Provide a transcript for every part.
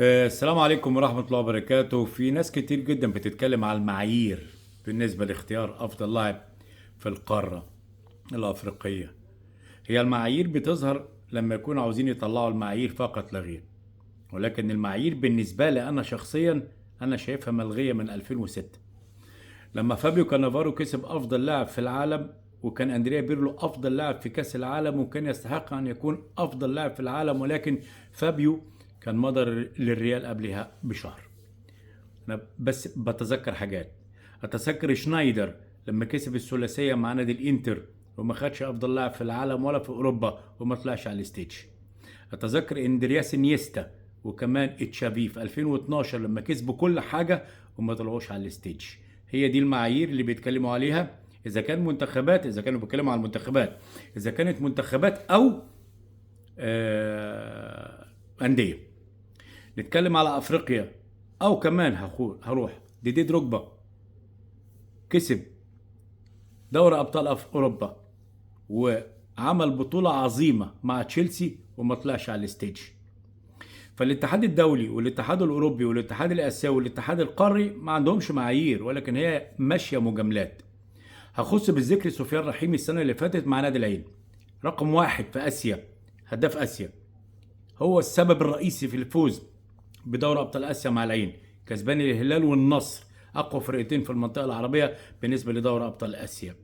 السلام عليكم ورحمة الله وبركاته. في ناس كتير جدا بتتكلم على المعايير بالنسبة لاختيار أفضل لاعب في القارة الأفريقية. هي المعايير بتظهر لما يكونوا عاوزين يطلعوا المعايير فقط لا غير، ولكن المعايير بالنسبة لي أنا شخصيا أنا شايفها ملغية من 2006 لما فابيو كانافارو كسب أفضل لاعب في العالم، وكان أندريا بيرلو أفضل لاعب في كأس العالم وكان يستحق أن يكون أفضل لاعب في العالم، ولكن فابيو كان مضى للريال قبلها بشهر. أنا بس بتذكر حاجات، أتذكر شنايدر لما كسب الثلاثية مع نادي الإنتر وما خدش أفضل لاعب في العالم ولا في أوروبا وما طلعش على الستيج. أتذكر إندرياس انيستا وكمان تشافي في 2012 لما كسبوا كل حاجة وما طلعوش على الستيج. هي دي المعايير اللي بيتكلموا عليها، إذا كان منتخبات، إذا كانوا بيتكلموا على المنتخبات، إذا كانت منتخبات أو أندية. نتكلم على أفريقيا أو كمان هروح ديدي دروجبا كسب دوري أبطال أوروبا وعمل بطولة عظيمة مع تشيلسي وما طلعش على الستيج. فالاتحاد الدولي والاتحاد الأوروبي والاتحاد الآسيوي والاتحاد القاري ما عندهمش معايير، ولكن هي ماشية مجاملات. هخص بالذكر سفيان رحيمي السنة اللي فاتت مع نادي العين، رقم واحد في آسيا، هداف آسيا، هو السبب الرئيسي في الفوز بدوري ابطال اسيا مع العين، كسبان الهلال والنصر، اقوى فرقتين في المنطقه العربيه بالنسبه لدوري ابطال اسيا.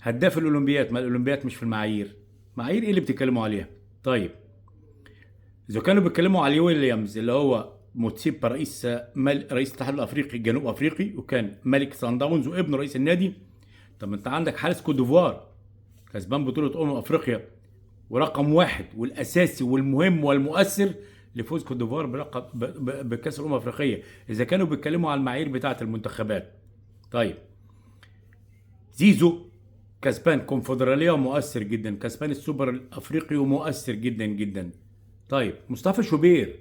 هداف الاولمبياد، ما الاولمبياد مش في المعايير. معايير ايه اللي بتتكلموا عليها؟ طيب اذا كانوا بيتكلموا على ويليامز اللي هو موتسيبا رئيس الاتحاد الافريقي الجنوب افريقي وكان ملك سان داونز وابن رئيس النادي، طب انت عندك حارس كوت ديفوار كسبان بطوله افريقيا ورقم واحد والاساسي والمهم والمؤثر لفوز كوت ديفوار بكاس الافريقيه، اذا كانوا بيتكلموا على المعايير بتاعه المنتخبات. طيب زيزو كسبان كونفدراليه ومؤثر جدا، كسبان السوبر الافريقي ومؤثر جدا جدا. طيب مصطفى شوبير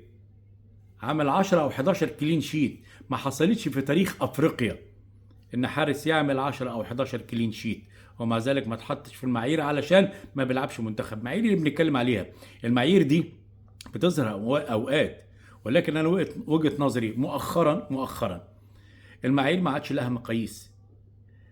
عمل 10 او 11 كلين شيت، ما حصلتش في تاريخ افريقيا ان حارس يعمل 10 او 11 كلين شيت ومع ذلك ما تحطش في المعايير علشان ما بيلعبش منتخب. المعايير اللي بنتكلم عليها، المعايير دي بتظهر اوقات، ولكن انا وجهة نظري مؤخرا المعايير ما عادش لها مقاييس.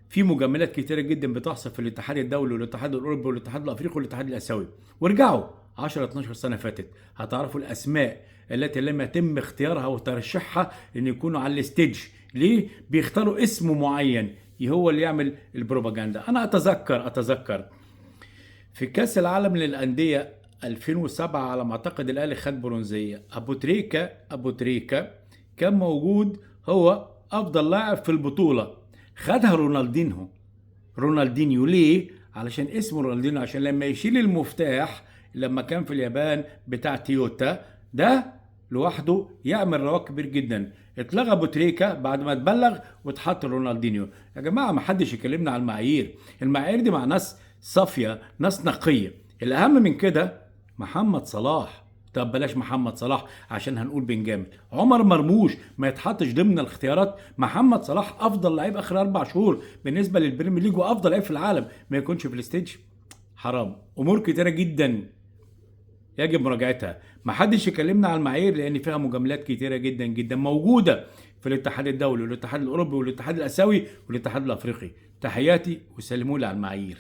في مجاملات كتيره جدا بتحصل في الاتحاد الدولي والاتحاد الاوروبي والاتحاد الافريقي والاتحاد الاسيوي، وارجعوا 10 12 سنه فاتت هتعرفوا الاسماء التي لم يتم اختيارها وترشيحها ان يكونوا على الستيج. ليه بيختاروا اسم معين هو اللي يعمل البروباجندا؟ انا اتذكر في كاس العالم للانديه 2007 على ما اعتقد الاهلي خد برونزيه، ابو تريكه كان موجود، هو افضل لاعب في البطوله، خدها رونالدينيو. ليه؟ علشان اسمه رونالدينيو، عشان لما يشيل المفتاح لما كان في اليابان بتاع تويوتا ده لوحده يعمل رواج كبير جدا. اتلغى ابو تريكه بعد ما اتبلغ واتحط رونالدينيو. يا جماعه ما حدش يكلمنا على المعايير، المعايير دي مع ناس صافيه، ناس نقيه. الاهم من كده محمد صلاح. طب بلاش محمد صلاح عشان هنقول بنجامل، عمر مرموش ما يتحطش ضمن الاختيارات. محمد صلاح افضل لعيب اخر 4 شهور بالنسبه للبريمير ليج وافضل لعيب في العالم ما يكونش في الستيج. حرام، امور كتيره جدا يجب مراجعتها. ما حدش يكلمنا على المعايير لان فيها مجاملات كتيره جدا جدا موجوده في الاتحاد الدولي والاتحاد الاوروبي والاتحاد الاسيوي والاتحاد الافريقي. تحياتي وسلموا لي على المعايير.